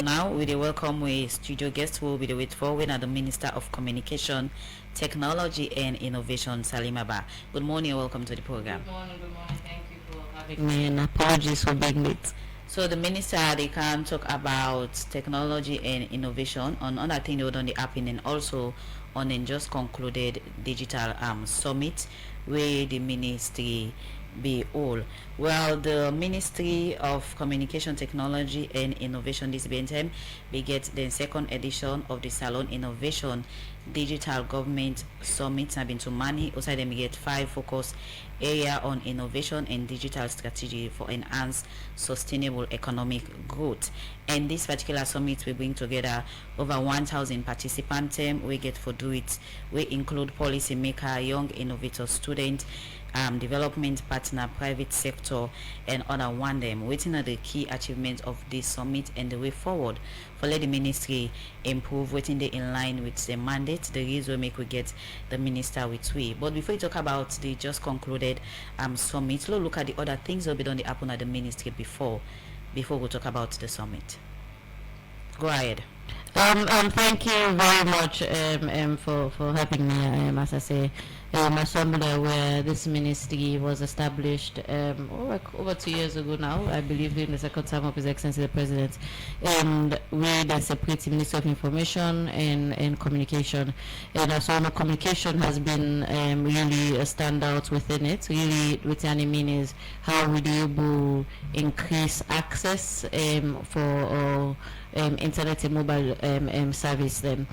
Now, with a welcome with studio guest who will be the wait for when the Minister of Communication, Technology and Innovation, Salimaba. Good morning and welcome to the program. Good morning. Thank you for having me and apologies for being late. So the minister, they can talk about technology and innovation on other things they done the happening and also on a just concluded digital summit where the ministry be all. Well, the Ministry of Communication, Technology and Innovation this time we get the second edition of the Salon Innovation Digital Government Summit have been to Mani. Also, them get 5 focus area on innovation and digital strategy for enhanced sustainable economic growth. And this particular summit we bring together over 1,000 participants. We get for do it. We include policymaker, young innovator, student, development partner, private sector, and other one them. Waiting at the key achievements of this summit and the way forward for let the ministry improve. Waiting they in line with the mandate. The reason make we get the minister with we. But before we talk about the just concluded summit, let's look at the other things that will be done the happen at the ministry before we talk about the summit. Go ahead. Thank you very much for having me. As I say, assembly where this ministry was established over 2 years ago now, I believe, in the second term of His Excellency the President, and we then separate the Ministry of Information and Communication. And as well, communication has been really a standout within it. Really, what I mean is how we be able increase access for internet and mobile service them.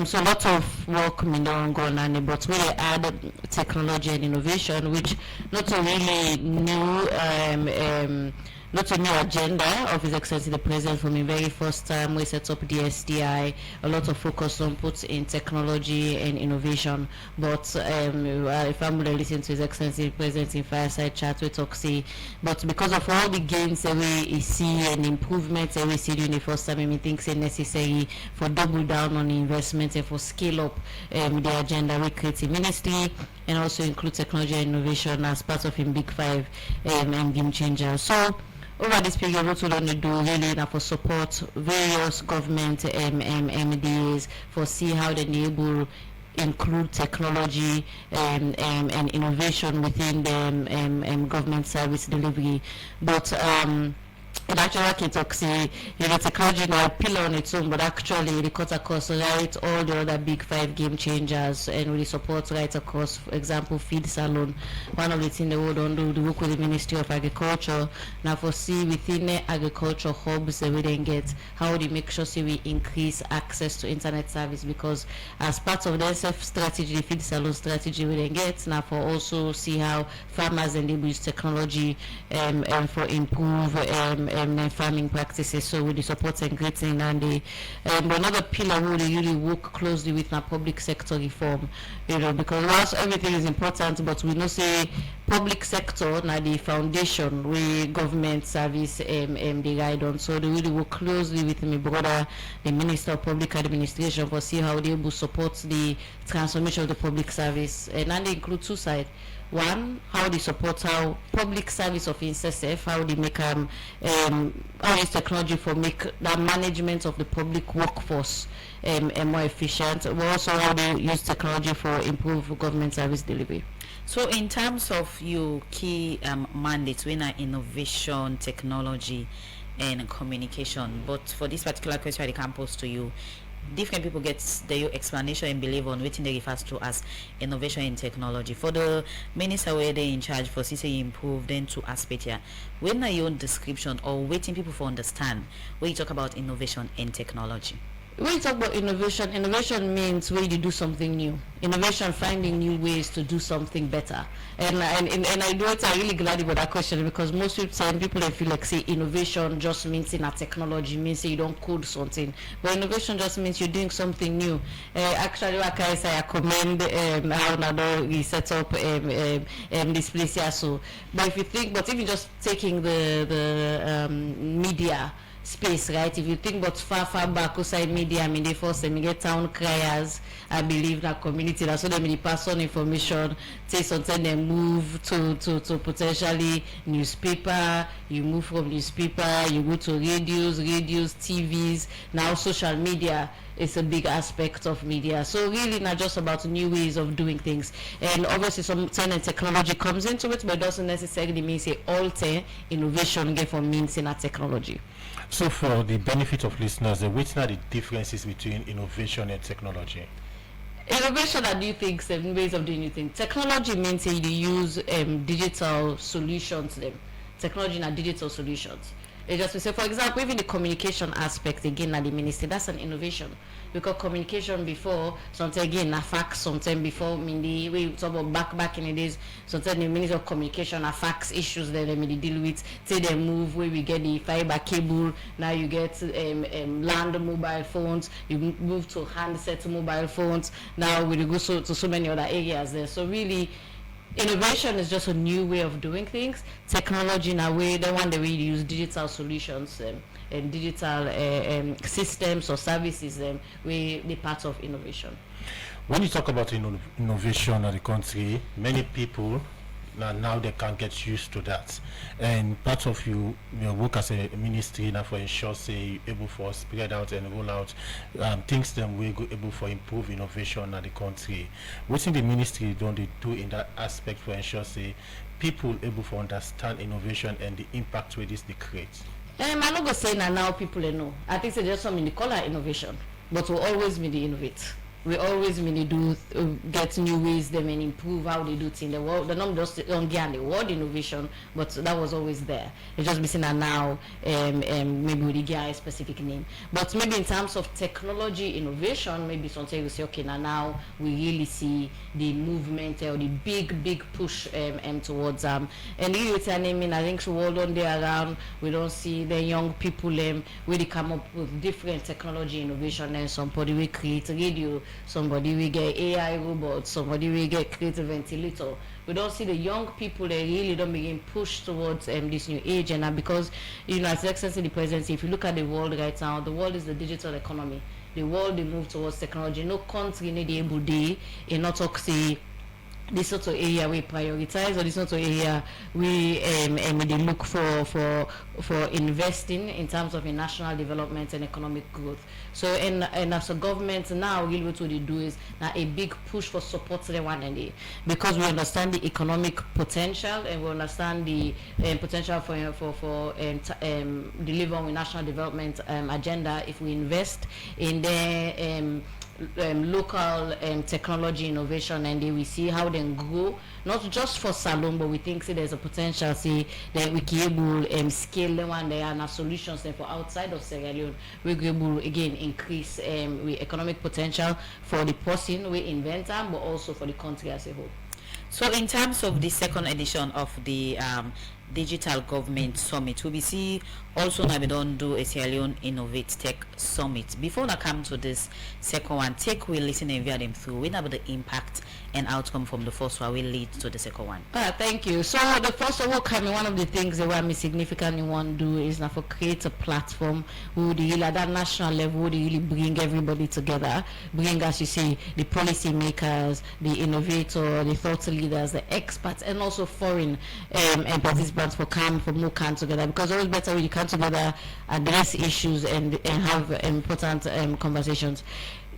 So lots of work going on, but we add technology and innovation, which not a really new not a new agenda of His Excellency the President. From the very first time we set up the SDI, a lot of focus on puts in technology and innovation. But if I'm going to listen to His Excellency the President in fireside chat, we talk see. But because of all the gains that we see and improvements that we see during the first time, I think it's necessary for double down on the investments and for scale up the agenda we create in ministry and also include technology and innovation as part of in Big Five and game changer. So over this period, what we don't do really now for support various government MDAs for see how they enable include technology and innovation within the government service delivery. But it actually can talk say technology now a pillar on its own, but actually it cuts across right all the other big 5 game changers and really support right across. For example, feed salon, one of the things the world don't do the work with the Ministry of Agriculture now for see within the agriculture hubs that we then get how they make sure say we increase access to internet service, because as part of the self strategy, the feed salon strategy we then get now for also see how farmers and they use technology and for improve farming practices. So with the support and greeting and the another pillar who they really work closely with our public sector reform, because whilst everything is important, but we know say public sector now the foundation where government service they guide on. So they really work closely with my brother, the Minister of Public Administration, for see how they will support the transformation of the public service, and they include 2 sides. One, how they support how public service of INSSF, how they make how use technology for make the management of the public workforce more efficient, but also how they use technology for improve government service delivery. So in terms of your key mandates, when are innovation, technology and communication, but for this particular question I can pose to you, different people get the explanation and believe on what they refers to as innovation in technology. For the minister where they in charge for CC improve then to aspect here, when are your own description or waiting people for understand when you talk about innovation and technology? When you talk about innovation, innovation means when you do something new. Innovation, finding new ways to do something better. And I know it's I'm really glad about that question, because most people they feel like say innovation just means in a technology, means say you don't code something. But innovation just means you're doing something new. Actually, like I say, I commend how Nado we set up this place here. So, but if you think, but even just taking the media. space, right? If you think about far back outside media, I mean the first time you get town criers, I believe that community that so them the pass on information, say sometimes they move to potentially newspaper, you move from newspaper, you go to radios, TVs, now social media is a big aspect of media. So really not just about new ways of doing things. And obviously sometimes technology comes into it, but it doesn't necessarily mean say alter innovation get from means in a technology. So for the benefit of listeners, what are the differences between innovation and technology? Innovation are new things and ways of doing new things. Technology means you use digital solutions them. Technology and digital solutions. It just we say, for example, even the communication aspect again at the ministry, that's an innovation. Because communication before, sometimes again a fax, sometimes before the we talk about back in the days, sometimes the Ministry of Communication a fax issues that they deal with, say they move where we get the fiber cable, now you get land mobile phones, you move to handset mobile phones, now we go to so many other areas there. So really innovation is just a new way of doing things. Technology in a way, the one that we use digital solutions and digital systems or services, we the part of innovation. When you talk about innovation in the country, many people now they can't get used to that. And part of your work as a ministry now for ensure say able for spread out and roll out things them we go able for improve innovation in the country. What in the ministry don't they do in that aspect for ensure say people able for understand innovation and the impact where this they create? I'm not gonna say now people know. I think there's some in the color innovation, but we'll always be the innovate. We always really do get new ways them and improve how they do it in the world. The number just don't get the word innovation, but that was always there. It's just missing that now, maybe we get a specific name. But maybe in terms of technology innovation, maybe sometimes we say, okay, now we really see the movement or the big push towards and really with I mean, I think the world on there around, we don't see the young people really come up with different technology innovation and somebody will create radio. Somebody will get AI robots, somebody will get creative ventilator. We don't see the young people they really don't begin push towards this new age, and because as Excellency in the presidency, if you look at the world right now, the world is the digital economy. The world they move towards technology. No country need able day in not talk say this sort of area we prioritize or this sort of area we they look for investing in terms of national development and economic growth. So and as a government now really what they do is now a big push for support to the one and because we understand the economic potential and we understand the potential for deliver on national development agenda if we invest in the local technology innovation and we see how they grow not just for Salon but we think say there's a potential see that we can able scale them and there are solutions then for outside of Sierra Leone we can able again increase economic potential for the person we invent them but also for the country as a whole. So in terms of the second edition of the Digital Government Summit, we see also now we don't do a Sierra Leone Innovate Tech Summit. Before I come to this second one, take we listen and view them through. We know about the impact and outcome from the first one will lead to the second one. Thank you. So the first of all, coming one of the things that we significantly want to do is now for create a platform who really at that national level would really bring everybody together, bring as you see the policy makers, the innovator, the thought leaders, the experts, and also foreign and participants for more come together because always better when you come together, address issues and have important conversations.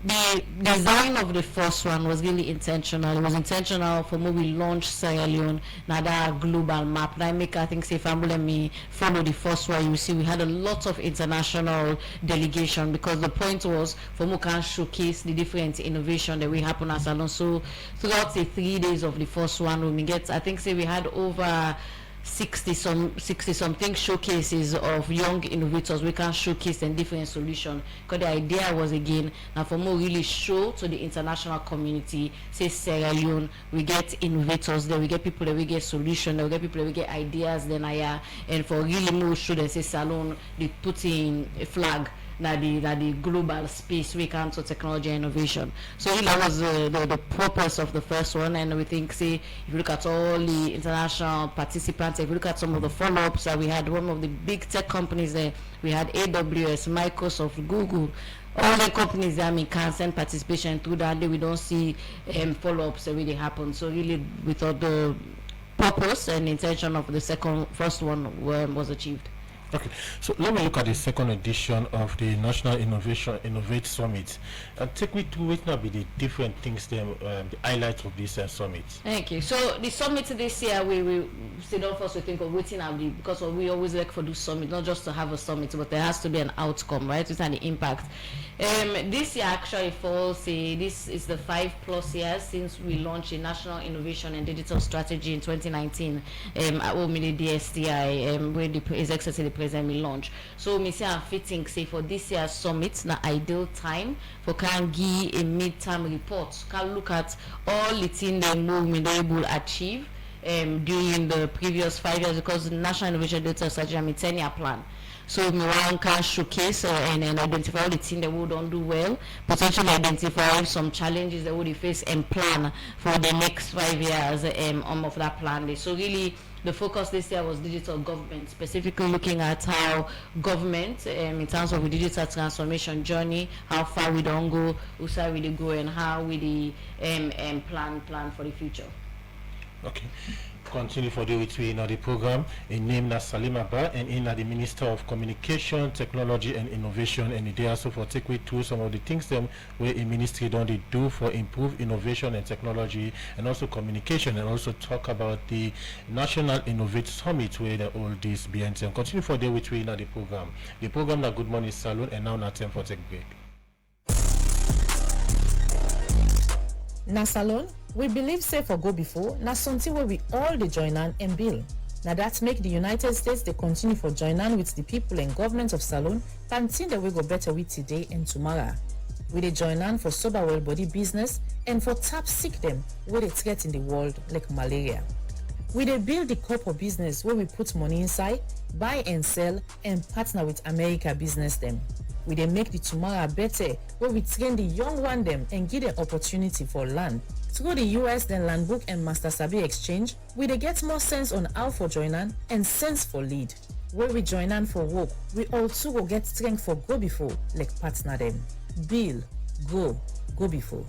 The design of the first one was really intentional. It was intentional for when we launched Sierra Leone, now that global map. I think say if I'm let me follow the first one, you see we had a lot of international delegation because the point was for we can showcase the different innovation that we happen at Salon. So throughout the 3 days of the first one, we get I think say we had over 60 something showcases of young innovators we can showcase and different solutions because the idea was again now for more really show to the international community say Sierra Leone we get innovators there we get people that we get solutions there we get people that we get ideas then and for really more show them say Salon they put in a flag the global space we can to technology and innovation. So that was the purpose of the first one, and we think, say, if you look at all the international participants, if you look at some of the follow-ups that we had, one of the big tech companies there, we had AWS, Microsoft, Google, all the companies that can send participation through that day. We don't see follow-ups that really happen. So really, we thought the purpose and intention of the first one was achieved. Okay, so let me look at the second edition of the National Innovate Summit, and take me through what now be the different things, the highlights of this summit. Thank you. So the summit this year, we sit down first to think of waiting out because we always like for the summit, not just to have a summit, but there has to be an outcome, right? It's an impact. This year actually falls, this is the 5+ years since we launched a National Innovation and Digital Strategy in 2019 at Omini DSTI, where His Excellency the President will launch. So me say I'm fitting, say, for this year's summit, the ideal time for can give a mid-term report, can look at all the things they move we able to achieve during the previous 5 years, because the National Innovation Data Strategy is a 10-year plan. So we can showcase and identify all the things that we don't do well, potentially identify some challenges that we face and plan for the next 5 years of that plan. So really, the focus this year was digital government, specifically looking at how government, in terms of the digital transformation journey, how far we don't go, how far we go, and how we plan for the future. Okay. Continue for the with we in the program. In name na Salima Ba, and in the Minister of Communication, Technology and Innovation, and they also for take we through some of the things them where a ministry don't do for improve innovation and technology and also communication, and also talk about the National Innovate Summit where the all this behind and continue for the with we in the program. The program na Good Morning Salon, and now time for take break. Na salon, we believe say for go before, na something where we all dey join and build. Now that make the United States they continue for join with the people and government of salon, and think that we go better with today and tomorrow. We dey join for sober well body business and for tap sick them where they threat in the world like malaria. We dey build the corporate business where we put money inside, buy and sell, and partner with America business them. We dey make the tomorrow better where we train the young one them and give them opportunity for land. Through the US then land book and Master Sabi exchange, we dey get more sense on how for join and sense for lead. Where we join for work, we also go get strength for go before like partner them. Bill, go before.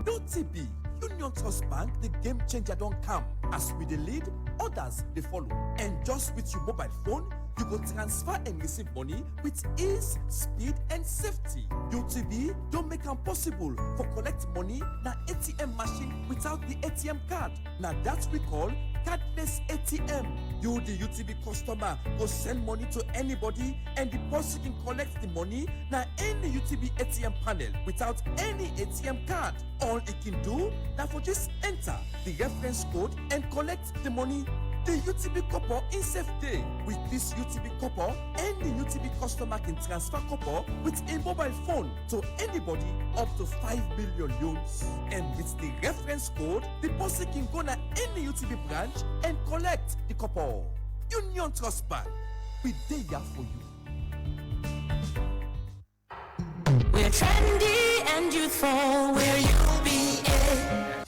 UTB, Union Trust Bank, the game changer don't come. As we the lead, others they follow. And just with your mobile phone, you go transfer and receive money with ease, speed, and safety. UTB don't make it possible for collect money na ATM machine without the ATM card. Now that we call cardless ATM. You, the UTB customer, go send money to anybody and the person can collect the money na any UTB ATM panel without any ATM card. All it can do now for just enter the reference code and collect the money. The UTB copper in safe day. With this UTB copper, any UTB customer can transfer copper with a mobile phone to anybody up to 5 billion loans. And with the reference code, the person can go to any UTB branch and collect the copper. Union Trust Bank, we there for you. We're trendy and youthful, we're UBA.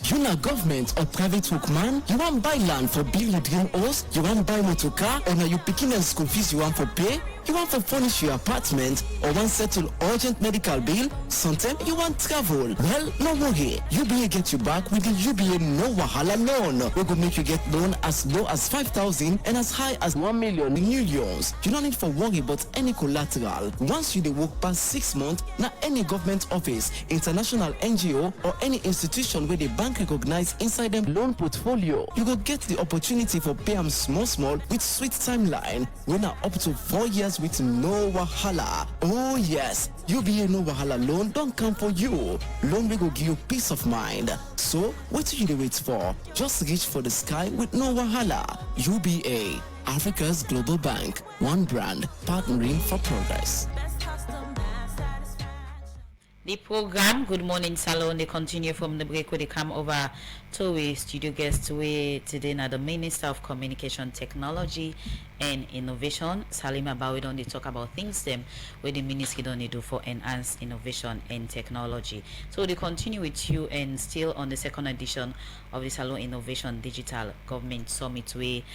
You na government or private workman? You want buy land for build your dream house? You want buy motor car? Or now you picking and school fees you want for pay? You want to furnish your apartment or want settle urgent medical bill? Sometimes you want travel. Well, no worry. UBA get you back with the UBA No Wahala loan. We go make you get loan as low as 5,000 and as high as 1 million in new loans. You don't need for worry about any collateral. Once you dey work past 6 months, na any government office, international NGO or any institution where the bank recognize inside them loan portfolio, you go get the opportunity for pay them small with sweet timeline. When are up to 4 years with no wahala. Oh yes, UBA No Wahala loan don't come for you. Loan will go give you peace of mind. So what do you wait for? Just reach for the sky with no wahala. UBA, Africa's global bank. One brand, partnering for progress. The program Good Morning Salon, they continue from the break where they come over to we studio guest we today now the Minister of Communication Technology and Innovation, Salima Bawi, don't they talk about things them where the ministry don't they do for enhanced innovation and technology. So they continue with you and still on the second edition of the Salon Innovation Digital Government Summit we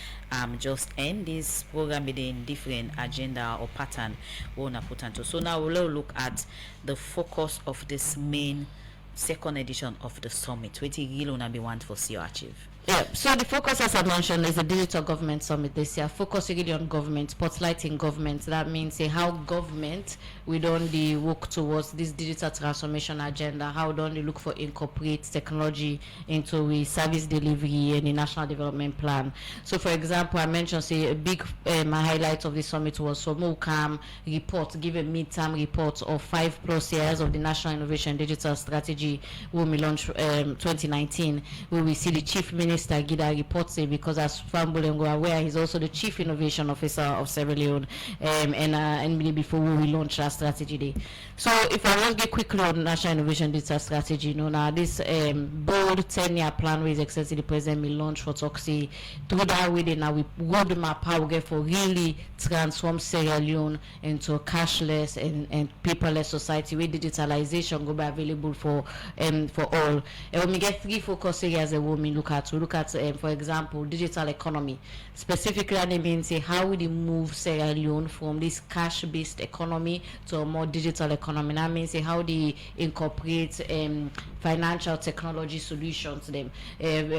just end this program within different agenda or pattern we wanna put into. So now we'll look at the focus of this main second edition of the summit. What you really wanna be want for see you achieve? Yeah, so the focus, as I mentioned, is the Digital Government Summit this year, focusing really on government, spotlighting government. That means how government, we don't work towards this digital transformation agenda, how don't they look for incorporate technology into the service delivery and the National Development Plan. So, for example, I mentioned, a big highlight of the summit was SOMOCAM report, give a midterm report of 5+ years of the National Innovation Digital Strategy when we launched 2019, where we see the Chief Minister Gida reports it, because as Fambulengo aware, he's also the Chief Innovation Officer of Sierra Leone, and before we launch our strategy day. So if I want to get quickly on National Innovation Digital Strategy, now this bold 10-year plan with excess the president will launch for Toxi. Through that way, now we roadmap how we get for really transform Sierra Leone into a cashless and paperless society where digitalization will be available for all. And when we get 3 focus areas that we look at, for example, digital economy. Specifically, that means how we move Sierra Leone from this cash-based economy to a more digital economy. That means how they incorporate financial technology solutions to them.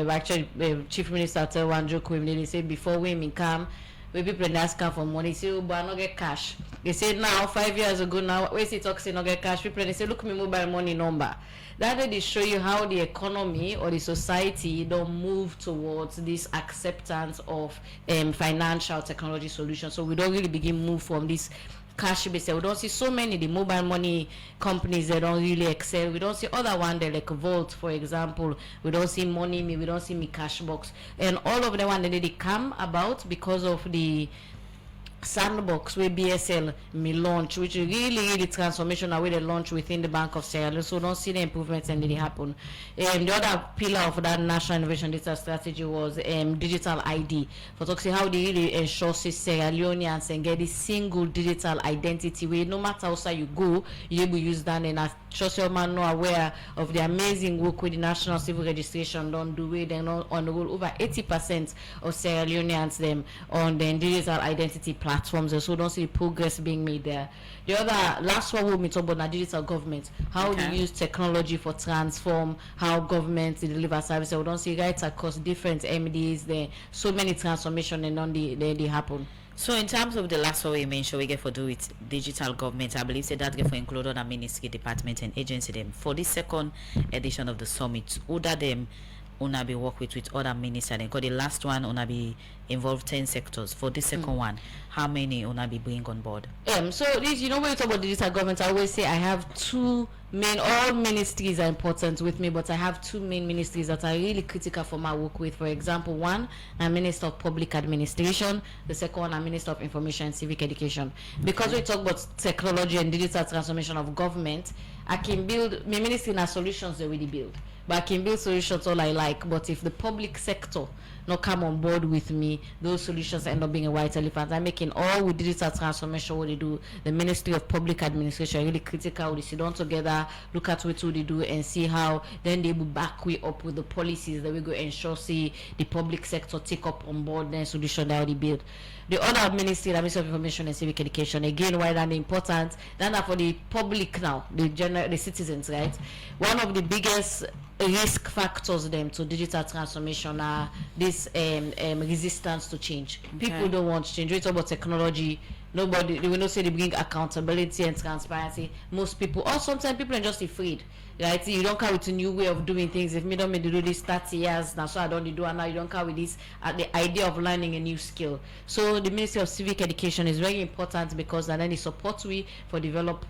Actually, Chief Minister tell one joke with me, they say before women come, when people ask for money, say, oh, but I not get cash. They say now, 5 years ago now, when they talk say not get cash, people they say, look me mobile money number. That they show you how the economy or the society don't move towards this acceptance of financial technology solutions. So we don't really begin move from this cash based. We don't see so many the mobile money companies that don't really excel. We don't see other one they like Volt, for example. We don't see Money Me, we don't see Me Cash Box, and all of them one they come about because of the sandbox where BSL may launch, which is really transformational way they launch within the Bank of Sierra Leone. So don't see the improvements and they happen. The other pillar of that National Innovation Digital Strategy was digital ID. For talking how they really ensure Sierra Leoneans and get this single digital identity where no matter how you go, you able use that. And as social man know aware of the amazing work with the National Civil Registration don't do it, then on the whole over 80% of Sierra Leoneans them on the digital identity platforms, so don't see progress being made there. The other last one we talk about digital government, how we use technology for transform how governments deliver services. We don't see right across different MDs there, so many transformation and on they happen. So in terms of the last one we mentioned, we get for do with digital government, I believe say that get for include other ministry, department and agency them. For this second edition of the summit, order them una be work with other ministers, because the last one una be involved 10 sectors. For this second one, how many una be bring on board? So this, when you talk about digital government, I always say I have 2 main, all ministries are important with me, but I have 2 main ministries that are really critical for my work with. For example, one, I'm Minister of Public Administration. The second one, I'm Minister of Information and Civic Education. Because we talk about technology and digital transformation of government, I can build, my ministry and solutions they really build. But I can build solutions all I like, but if the public sector not come on board with me, those solutions end up being a white elephant. I'm making all with digital transformation what they do. The Ministry of Public Administration are really critical. They sit down together, look at what they do and see how then they will back way up with the policies that we go ensure see the public sector take up on board the solution that they build. The other ministry, the Ministry of Information and Civic Education, again, why that important, then for the public now, the citizens, right? One of the biggest risk factors them to digital transformation are this resistance to change. People don't want change. We talk about technology. Nobody, they will not say they bring accountability and transparency. Most people, or sometimes people are just afraid, right? You don't come with a new way of doing things. If me don't make do this 30 years now, so I don't do it now. You don't come with this the idea of learning a new skill. So the Ministry of Civic Education is very important because then it supports we for develop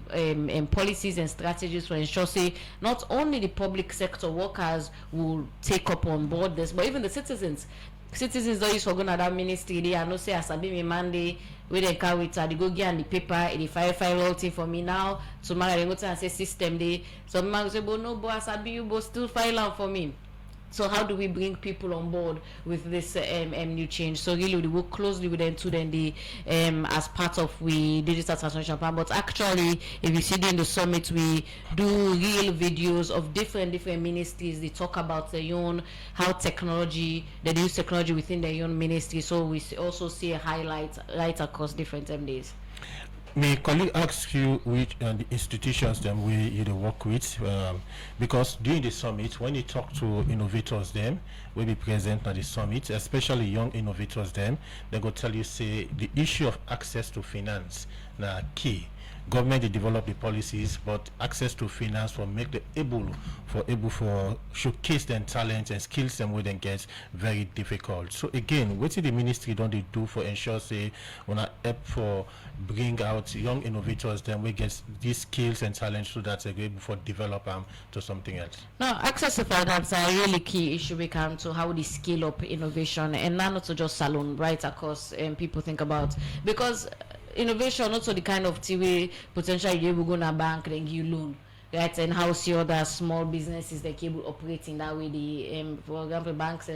policies and strategies to ensure say not only the public sector workers will take up on board this, but even the citizens. Citizens don't use for going to that ministry. They are no say as I be me Monday. We then can with they go get on the paper, the file all thing for me now. Tomorrow they go to and say system day. So man say, but no, but as I be you, but still file out for me. So how do we bring people on board with this new change? So really we work closely with them to then the as part of we digital transformation plan. But actually, if you see during the summit, we do real videos of different ministries. They talk about their own how technology, they use technology within their own ministry. So we also see a highlight right across different days. My colleague asks you which the institutions them we you dey work with, because during the summit, when you talk to innovators them will be present at the summit, especially young innovators them, they go tell you say the issue of access to finance na key. Government they develop the policies, but access to finance for make the able for showcase their talent and skills them where they get very difficult. So again, what the ministry don't they do for ensure say wanna help for bring out young innovators then we get these skills and talent so that they're able for develop them to something else. No, access to finance are a really key issue we come to how they scale up innovation, and not to just salon right across people think about, because innovation also the kind of TV potential you will go to a bank then give you loan, right? And how see other small businesses they can operate in that way. The for example banks,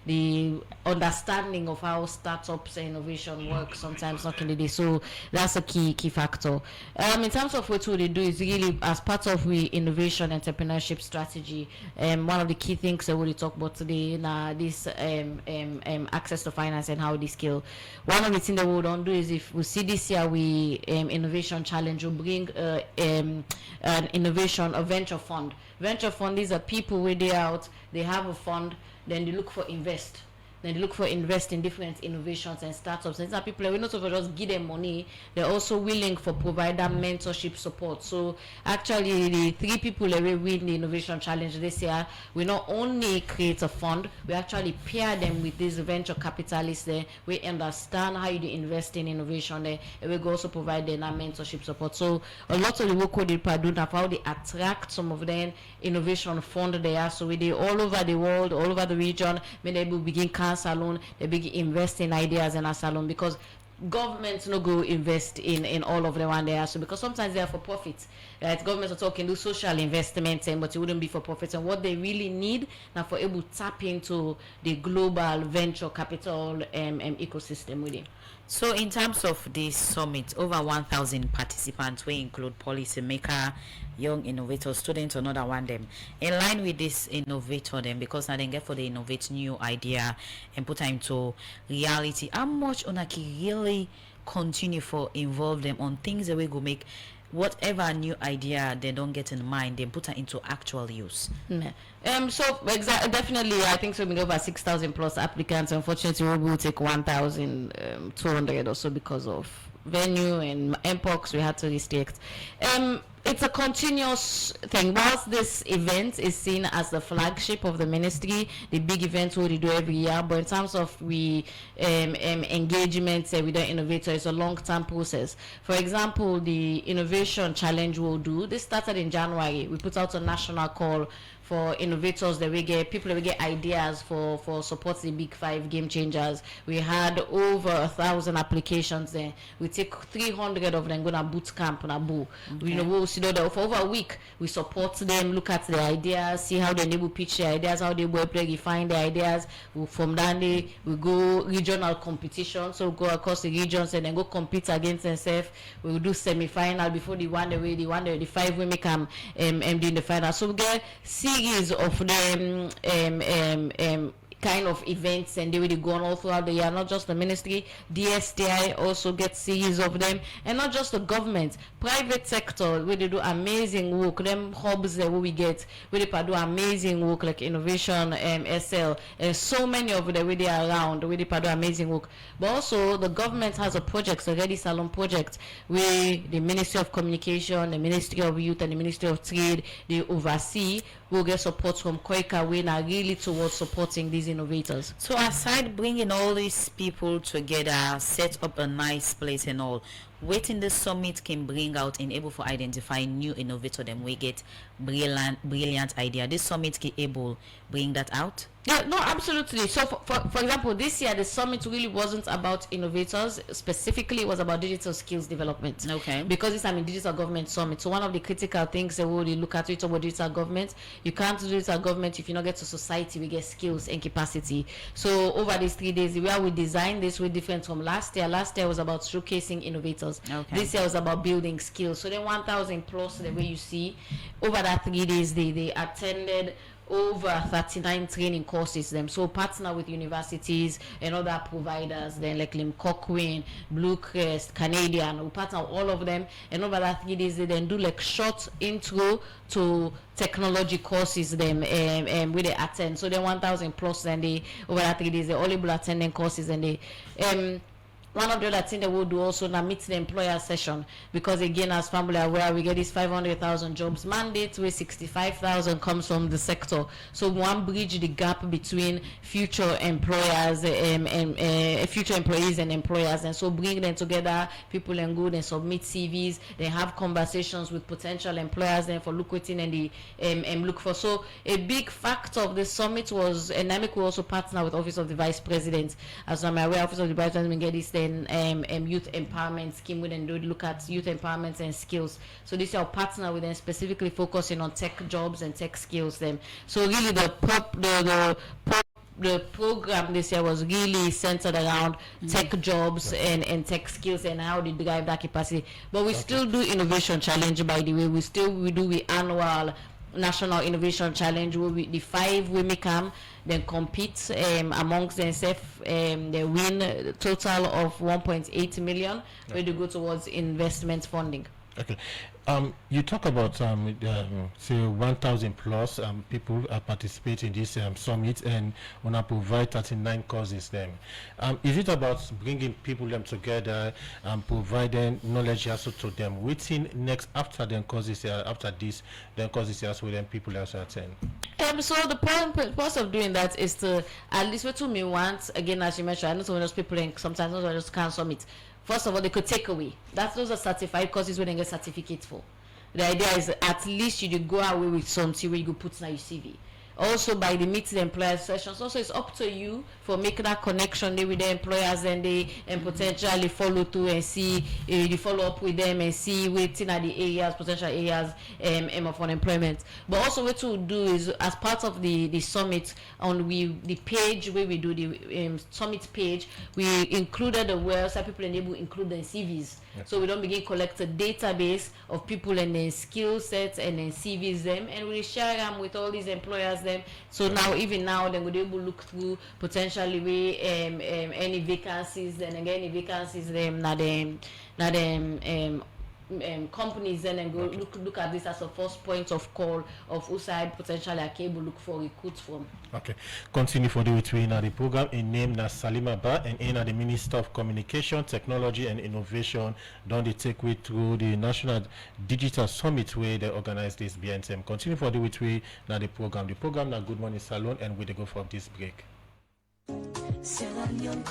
the understanding of how startups and innovation work sometimes not in the day. So that's a key factor. In terms of what they do is really as part of we innovation entrepreneurship strategy. One of the key things that we talk about today now this access to finance and how they scale. One of the things that we don't do is if we see this year we innovation challenge will bring an innovation a venture fund. Venture fund is a people where they out, they have a fund, then they look for invest. Then they look for invest in different innovations and startups. And these are people that we not over just give them money. They're also willing for provider mentorship support. So actually, the 3 people that we win the innovation challenge this year, we not only create a fund, we actually pair them with these venture capitalists there. We understand how you invest in innovation there, and we also provide them that mentorship support. So a lot of the work we do now, how they attract some of them innovation fund there. So we do all over the world, all over the region, when they will begin salon, they begin invest in ideas in a salon, because governments no go invest in all of them one day. So because sometimes they are for profit, right? Governments are talking do social investments, but it wouldn't be for profit. And what they really need now for able to tap into the global venture capital ecosystem with it. So in terms of this summit, over 1,000 participants will include policymaker, young innovators, students, another one them. In line with this innovator them, because now they get for the innovate new idea and put them into reality. How much Onaki really continue for involve them on things that we go make whatever new idea they don't get in mind, they put it into actual use. So definitely, I think so. We over 6,000 plus applicants. Unfortunately, we will take 1,200 or so because of venue and mpox. We had to restrict. It's a continuous thing. Whilst this event is seen as the flagship of the ministry, the big event we do every year, but in terms of we engagement with the innovator, it's a long-term process. For example, the innovation challenge we'll do, this started in January. We put out a national call for innovators that we get people that we get ideas for support the big 5 game changers. We had over 1,000 applications there. We take 300 of them go to boot camp na Abu. Okay. We'll see that for over a week. We support them, look at their ideas, see how they will pitch their ideas, how they will play, refine their ideas. From that day, we go regional competition, so go across the regions and then go compete against themselves. We will do semi-final before the 5 we make them in the final. So we get series of them kind of events, and they will go on all throughout the year. Not just the ministry, DSTI also gets series of them, and not just the government, private sector where they do amazing work. Them hubs where we get where they do amazing work like innovation, SL, and so many of them where they are around where they do amazing work. But also the government has a project, a Ready Salon project, where the Ministry of Communication, the Ministry of Youth, and the Ministry of Trade they oversee. Will get support from Koika Win are really towards supporting these innovators. So aside bringing all these people together, set up a nice place and all, waiting the summit can bring out and able for identify new innovator them we get brilliant idea. This summit can able bring that out. Yeah, no, absolutely. So, for example, this year the summit really wasn't about innovators specifically; it was about digital skills development. Okay. Because it's digital government summit. So one of the critical things that we really look at it about digital government, you can't do digital government if you not get to society. We get skills and capacity. So over these 3 days, where we designed this way different from last year. Last year was about showcasing innovators. Okay. This year was about building skills. So then 1,000 plus the way you see over that 3 days, they attended over 39 training courses them, so partner with universities and other providers then like Lim Cochrane, Blue Crest, Canadian, we partner with all of them, and over that 3 days they then do like short intro to technology courses them where they attend. So then 1,000 plus, and they over that 3 days they all able attending courses, and they one of the other things that we'll do also now meet the employer session, because again, as family aware, we get this 500,000 jobs mandate where 65,000 comes from the sector. So we want to bridge the gap between future employers and future employees and employers, and so bring them together. People and go and submit CVs. They have conversations with potential employers and for lucrating and the look for. So a big factor of the summit was, and NAMIC will also partner with Office of the Vice President. As I'm aware, Office of the Vice President get this youth empowerment scheme with, and do look at youth empowerment and skills. So this is our partner with them, specifically focusing on tech jobs and tech skills them. So really the program this year was really centered around tech jobs and tech skills and how they drive that capacity. But we still do innovation challenge, by the way. We do the annual national innovation challenge where the 5 women come then compete amongst themselves. They win a total of 1.8 million where they go towards investment funding. Okay. You talk about say 1,000 plus people participate in this summit, and wanna provide 39 courses them. Is it about bringing people them together and providing knowledge also to them? Waiting next after them courses after this, then courses also then people also attend. So the purpose of doing that is to at least what me want, again, as you mentioned, I know some of those people and sometimes those just can't summit. First of all, they could take away. Those are certified courses where they get certificates for. The idea is at least you go away with something where you go put in your CV. Also, by the meet the employer sessions, also it's up to you for making that connection there with the employers, and they potentially follow through and see you follow up with them and see waiting at the areas, potential areas of unemployment. But also what we'll do is, as part of the summit, on the page where we do the summit page, we included the website people enable include their CVs. So we don't begin collect a database of people and their skill sets and then CVs them, and we share them with all these employers them. So now, even now, then we'll be able to look through potentially any vacancies, and again any vacancies them companies then, and go look at this as a first point of call of who side potentially are able look for recruits from. Okay, continue for the between the program in name na Salima Ba and in the Minister of Communication, Technology and Innovation. Don't they take way through the National Digital Summit where they organize this BNTM. Continue for the between now the program. The program na Good Morning Salon, and we go for this break. Salon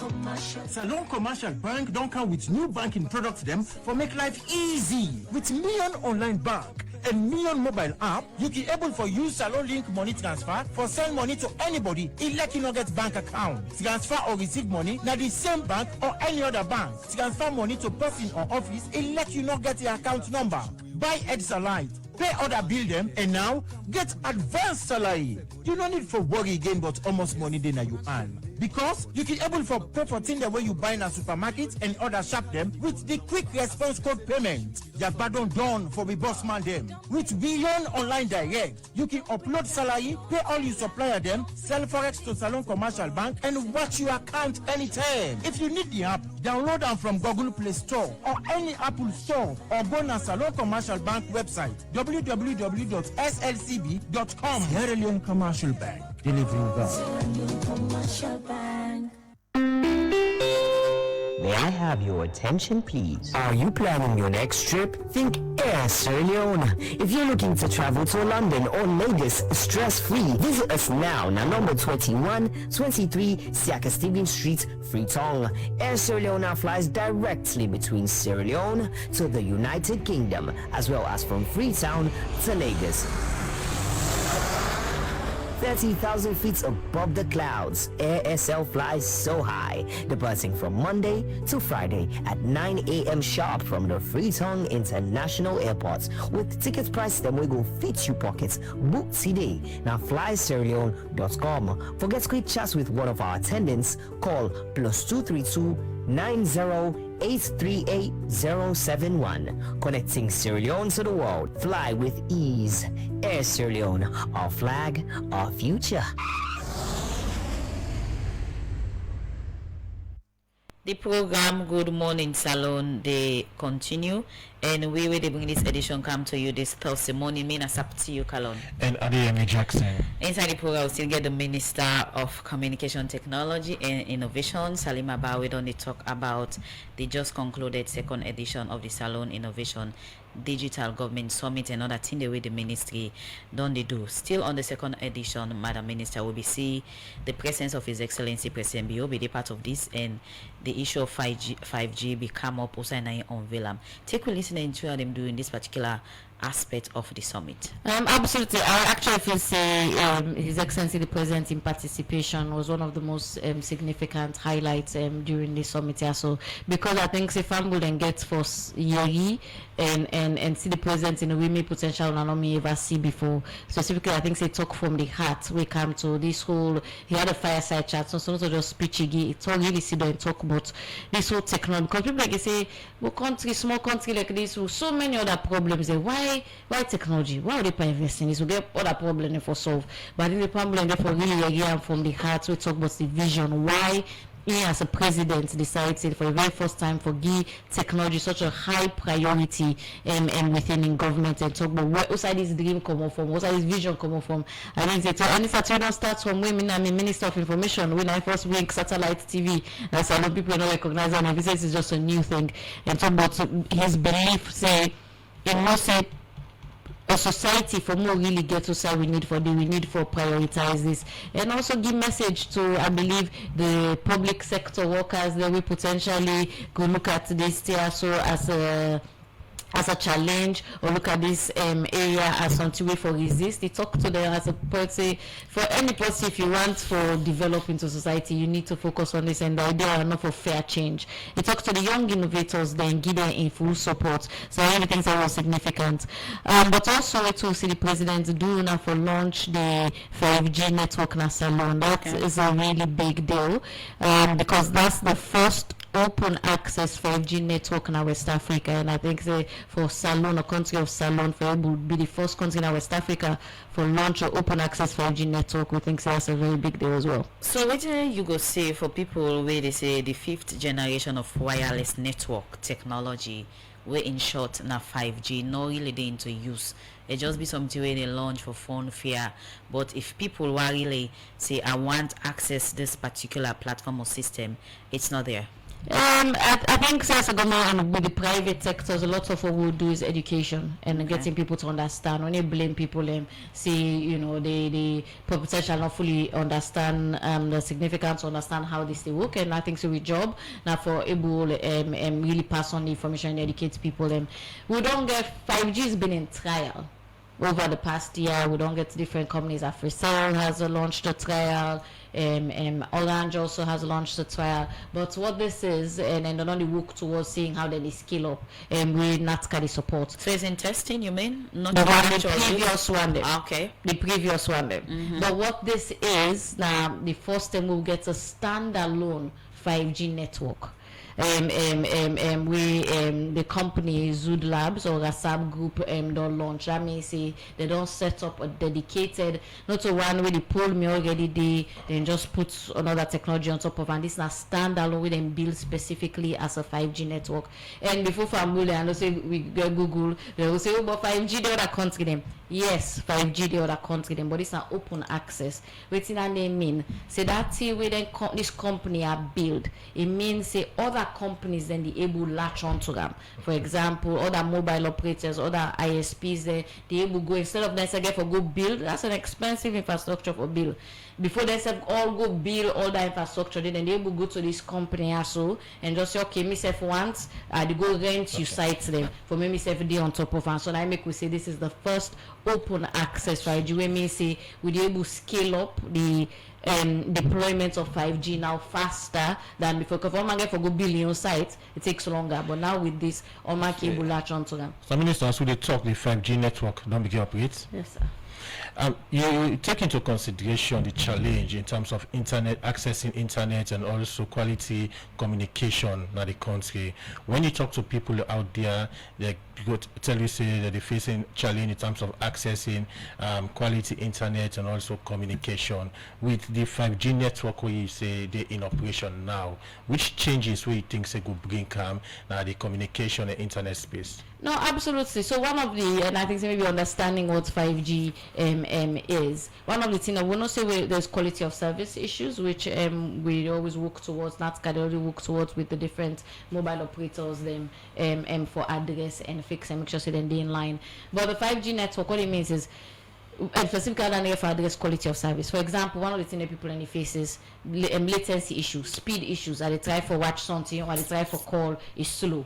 Commercial Bank don't come with new banking products them for make life easy. With Million Online Bank and Million Mobile app, you can able for use Salon Link money transfer for send money to anybody in like you not get bank account. Transfer or receive money na the same bank or any other bank. Transfer money to person or office in let you not get the account number. Buy Ed's Allied, pay other bill them, and now get advanced salary. You don't need for worry again but almost money then you earn. Because you can able for pay for things the way you buy in a supermarket and other shop them with the quick response code payment. Your bad done for the boss man them. With Billion Online Direct, you can upload salary, pay all your supplier them, sell forex to Salon Commercial Bank, and watch your account anytime. If you need the app, download them from Google Play Store or any Apple Store, or go to Salon Commercial Bank website www.slcb.com. Sierra Leone Commercial Bank, delivering value. May I have your attention, please? Are you planning your next trip? Think Air Sierra Leone. If you're looking to travel to London or Lagos stress-free, visit us now na number 2123 Siaka Stevens Street, Freetown. Air Sierra Leone flies directly between Sierra Leone to the United Kingdom, as well as from Freetown to Lagos. 30,000 feet above the clouds. AirSL flies so high, departing from Monday to Friday at 9 a.m. sharp from the Freetown International Airport. With ticket price them we go fit you pockets. Book today. Now flysierraleone.com. For get quick chats with one of our attendants, call +232 90-838-071. Connecting Sierra Leone to the world. Fly with ease. Air Sierra Leone, our flag, our future. The program Good Morning Salon, they continue, and we will bring this edition come to you this Thursday morning. Me na sap to you, Kalon. And Adeyemi Jackson. Inside the program, we still get the Minister of Communication Technology and Innovation, Salima Bawe, on the talk about the just concluded second edition of the Salon Innovation Digital Government Summit and other thing the way the ministry done they do. Still on the second edition, Madam Minister will be see the presence of His Excellency President Bio be the part of this, and the issue of 5G become up also and I unveil. Take a listen into how them doing this particular aspect of the summit. Absolutely. I actually feel say His Excellency the President in participation was one of the most significant highlights during the summit here. So because I think if I'm and get for Yeri and see the President in a way potential and not me ever see before. Specifically, I think they talk from the heart. We come to this whole, he had a fireside chat, so not just speech it's all really sit down and talk about this whole technology. Because people like say, well, country, small country like this, with so many other problems, why technology? Why are they investing in this? We get other problems for solve. But I think the problem therefore really again from the heart, we talk about the vision, why he as a president decided for the very first time for give technology such a high priority and within in government, and talk about where outside this dream come from, outside this vision come from. I think it's and this actually starts from women. I mean, Minister of Information when I first week satellite TV. As a lot of people don't recognize and he says it's just a new thing, and talk about his belief say in must say a society for more really get to say we need for prioritize this, and also give message to I believe the public sector workers that we potentially go look at this year so as a challenge, or look at this area as something way for resist. They talk to them as a person. For any person, if you want for develop into society, you need to focus on this, and the idea are not for fair change. They talk to the young innovators, then give them in full support. So everything's always significant. But also to see the president do now for launch the 5G network na Salon. That is a really big deal because that's the first open access 5G network in West Africa, and I think for Salon, a country of Salon, for able to be the first country in West Africa for launch an open access 5G network, we think that's a very big deal as well. So what you go say for people where they say the fifth generation of wireless network technology, where in short na 5G, not really they into use. It just be something where they launch for phone fear. But if people were really say I want access this particular platform or system, it's not there. I think since and with the private sectors, a lot of what we'll do is education and getting people to understand. When you blame people and see, they potentially not fully understand the significance, understand how this they work, and I think so we job now for able really pass on the information and educate people. We don't get 5G has been in trial over the past year. We don't get different companies. Africell has launched a trial. Orange also has launched a trial. But what this is, and then only work towards seeing how they scale up, and we not carry support. So it's in testing, you mean? Not the previous one. Okay. The previous one. But what this is now, the first time we'll get a standalone 5G network. The company Zood Labs or Rasab Group don't launch. That means they don't set up a dedicated, not a one where they pull me already then just put another technology on top of, and this is a standalone with them built specifically as a 5G network. And before family, I know say we go Google, they will say, oh, but 5G the other country them. Yes, 5G the other country them, but it's an open access. What does that mean? Say that where this company are built, it means say other other companies then they able latch onto them. For example, other mobile operators, other ISPs, they able go instead of them say get for go build. That's an expensive infrastructure for build. Before they say all go build all that infrastructure, then they able go to this company also and just say okay, myself once they go rent you sites them for me myself day on top of, and so I make we say this is the first open access 5G. We mean say we be able scale up the deployment of 5G now faster than before. Because one get for go billion sites, it takes longer. But now with this, all my cable latch onto them. Some ministers who they talk the 5G network don't begin operate. Yes, sir. You take into consideration the challenge in terms of internet accessing internet and also quality communication in the country. When you talk to people out there, they go to tell you say that they're facing challenge in terms of accessing quality internet and also communication. With the 5G network where you say they're in operation now, which changes where you think they could bring now the communication and internet space? No, absolutely. So one of the, and I think maybe understanding what 5G is, one of the things I will not say there's quality of service issues, which we always work towards, NATCA they already work towards with the different mobile operators them for address and fix and make sure so then they in line. But the 5G network, what it means is specifically for address quality of service. For example, one of the things that people in the faces latency issues, speed issues, are they try for watch something or they try for call is slow.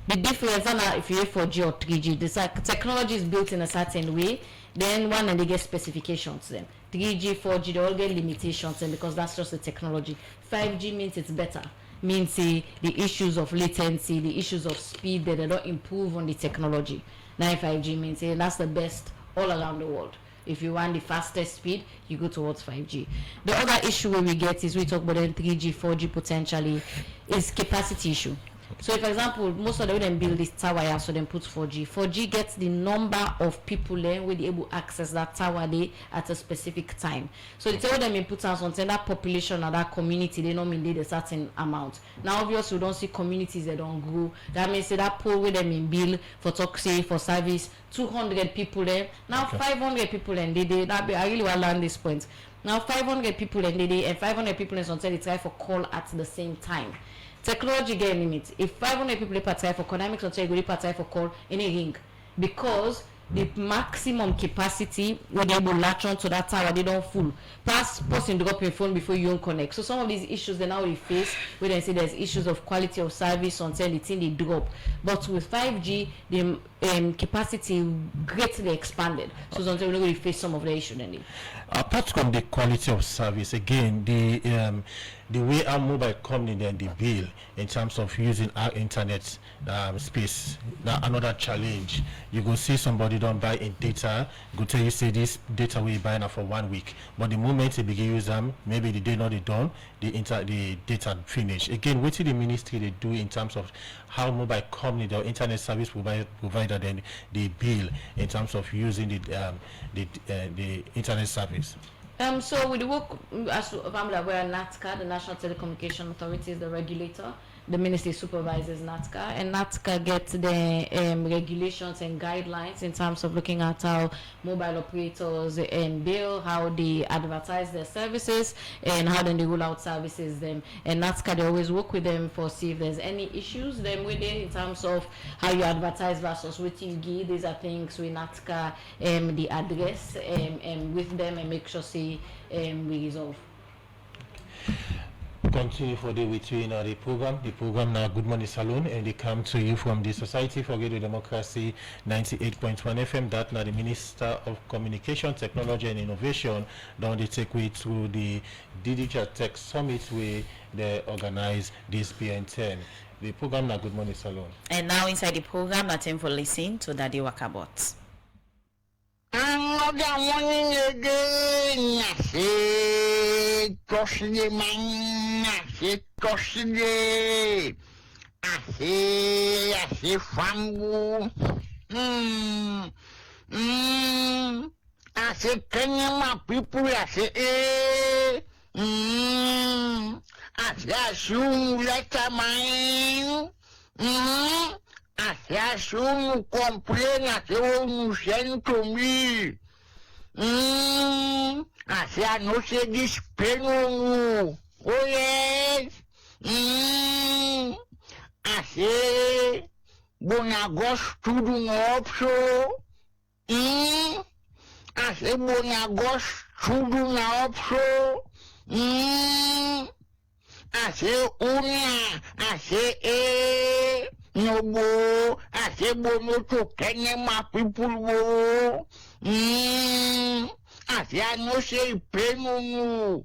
The difference now if you're 4G or 3G, the technology is built in a certain way, then one and they get specifications then. 3G, 4G, they all get limitations then because that's just the technology. 5G means it's better. Means the issues of latency, the issues of speed that they don't improve on the technology. Now 5G means that's the best all around the world. If you want the fastest speed, you go towards 5G. The other issue where we get is we talk about then 3G, 4G potentially is capacity issue. So, for example, most of them build this tower here, so then put 4G. 4G gets the number of people there will be able to access that tower day at a specific time. So, they tell them input on something that population or that community, they don't mean a certain amount. Now, obviously, we don't see communities that don't grow. That means that pool with them in bill for taxi, for service, 200 people there. Now, 500 people and I really want to learn this point. Now, 500 people and and 500 people in something they try for call at the same time. Technology get limits. If 500 people apply for economics, or say go apply for call any ring, because the maximum capacity when they will latch on to that tower they don't full. Person drop your phone before you don't connect. So some of these issues they now we face where they say there's issues of quality of service until the thing they drop. But with 5G the capacity greatly expanded. So sometimes we really face some of the issue then. Apart from the quality of service, again, the way our mobile company then the bill in terms of using our internet space, now another challenge. You go see somebody don't buy in data, go tell you say this data we buy now for 1 week, but the moment they begin use them, maybe the day not they done, the data finish. Again, what the ministry they do in terms of how mobile company, the internet service provider then they bill in terms of using the internet service. So with the work as I'm aware, NATCA, the National Telecommunication Authority, is the regulator. The ministry supervises NATCA, and NATCA gets the regulations and guidelines in terms of looking at how mobile operators bill, how they advertise their services, and how then they roll out services them. And NATCA, they always work with them for see if there's any issues them with it in terms of how you advertise versus what you give. These are things we NATCA the address with them and make sure see we resolve. Continue for the with you in the program now Good Morning Salon, and they come to you from the Society for Radio Democracy 98.1 FM. That now the Minister of Communication, Technology and Innovation don't they take way through the Digital Tech Summit where they organize this BN10. The program now Good Morning Salon. And now inside the program, now time for listening to Daddy Wakabot. Another morning again, I say, costly man, I say, costly. I say, fambu. I say, Kenya, people, I say, I say, assume letter mine. Até um compreende até um centro mil. Até não se despegou. Olha. I say, Bonagos student opso. I say, Bonagos student opso. I say, Unia. I say, no bo. I say, Bono to Kenya, my people bo. I say, I no say, pay no.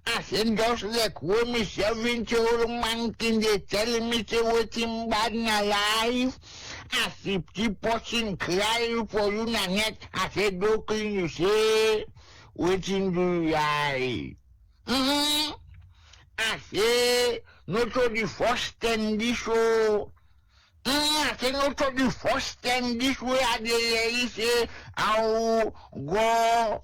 I said, just like when me 70-year-old man can they tell me say waiting bad in a life. I see the person cry for you na net. I said, don't clean you say, waiting do you lie. I say, not to the first and this show. I say, not to the first and this way I say, I'll go.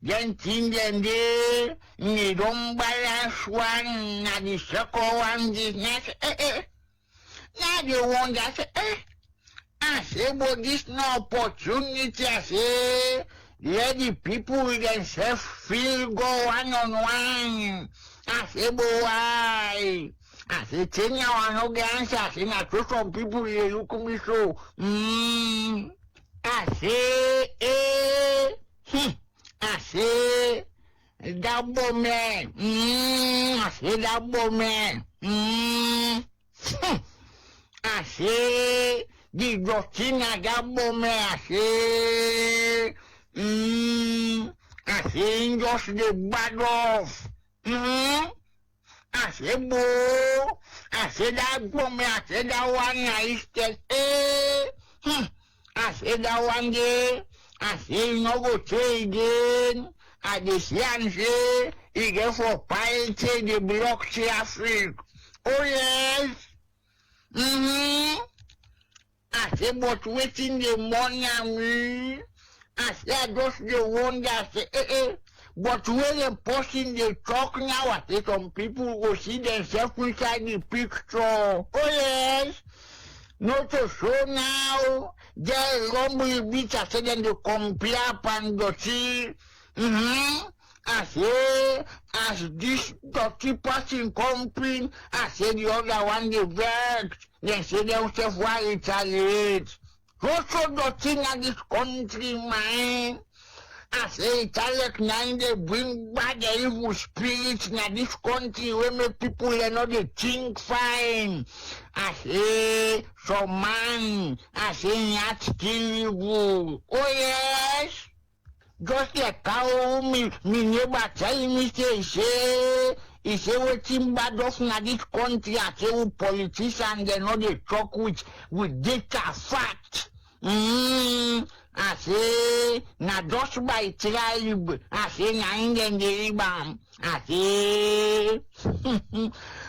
Then thing then they don't balance one, now the second one is next. Now the one that say, I say, but this no opportunity, I say, let the people with themselves feel go one on one. I say, but why? I say, tell you I no get answer. I say, now to some people they look at me so, I say, I say, that man. I say, that man. I say, the doctrina that man. I say, I say, just the bad off. I say, bo. I say, that man. I say, that one I said, I say, that one day. I say, you no go say again. I just say, he get for piety, the block Africa. Oh, yes. I say, but waiting the money on me. I say, I just the one that say, but when the person they talk now, I say, some people go see themselves inside the picture. Oh, yes. Not to show now. They rumble beach, I said, then they compare and the see. I say, as this dirty person complain, I say the other one they vex. They say themselves why retaliate. Also the thing in this country, man. I say Italian now they bring back the evil spirits in this country where make people they know they think fine. I say some man, I say not still evil. Oh yes. Just like how me neighbor tell me he say waiting bad off in this country. I say who politicians they know they talk with data fact. I say, na just by tribe. I say, na Indian Deribam. I say,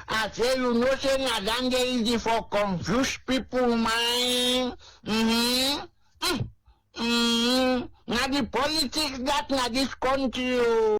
I say, you know, say, na danger easy for confused people, man. Na the politics that na this country.